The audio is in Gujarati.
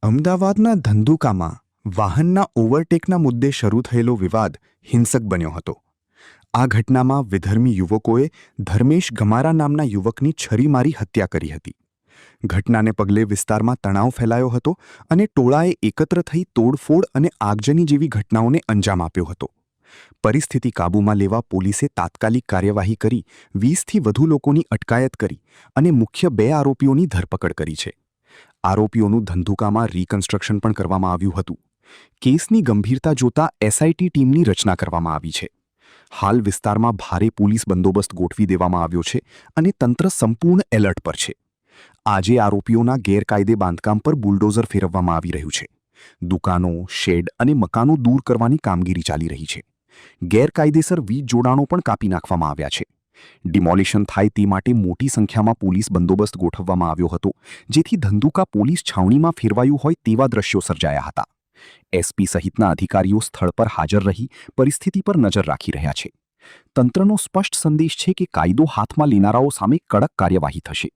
અમદાવાદના ધંધુકામાં વાહનના ઓવરટેકના મુદ્દે શરૂ થયેલો વિવાદ હિંસક બન્યો હતો. આ ઘટનામાં વિધર્મી યુવકોએ ધર્મેશ ગમારા નામના યુવકની છરી મારી હત્યા કરી હતી. ઘટનાને પગલે વિસ્તારમાં તણાવ ફેલાયો હતો અને ટોળાએ એકત્ર થઈ તોડફોડ અને આગજની જેવી ઘટનાઓને અંજામ આપ્યો હતો. પરિસ્થિતિ કાબૂમાં લેવા પોલીસે તાત્કાલિક કાર્યવાહી કરી 20થી વધુ લોકોની અટકાયત કરી અને મુખ્ય 2 આરોપીઓની ધરપકડ કરી છે. આરોપીઓનું ધંધુકામાં રિકન્સ્ટ્રક્શન પણ કરવામાં આવ્યું હતું. કેસની ગંભીરતા જોતા એસઆઈટી ટીમની રચના કરવામાં આવી છે. હાલ વિસ્તારમાં ભારે પોલીસ બંદોબસ્ત ગોઠવી દેવામાં આવ્યો છે અને તંત્ર સંપૂર્ણ એલર્ટ પર છે. આજે આરોપીઓના ગેરકાયદે બાંધકામ પર બુલડોઝર ફેરવવામાં આવી રહ્યું છે. દુકાનો, શેડ અને મકાનો દૂર કરવાની કામગીરી ચાલી રહી છે. ગેરકાયદેસર વીજ જોડાણો પણ કાપી નાખવામાં આવ્યા છે. ડિમોલિશન થાય તે માટે મોટી સંખ્યામાં પોલીસ બંદોબસ્ત ગોઠવવામાં આવ્યો હતો, જેથી ધંધુકા પોલીસ છાવણીમાં ફેરવાયું હોય તેવા દ્રશ્યો સર્જાયા હતા. એસપી સહિતના અધિકારીઓ સ્થળ પર હાજર રહી પરિસ્થિતિ પર નજર રાખી રહ્યા છે. તંત્રનો સ્પષ્ટ સંદેશ છે કે કાયદો હાથમાં લેનારાઓ સામે કડક કાર્યવાહી થશે.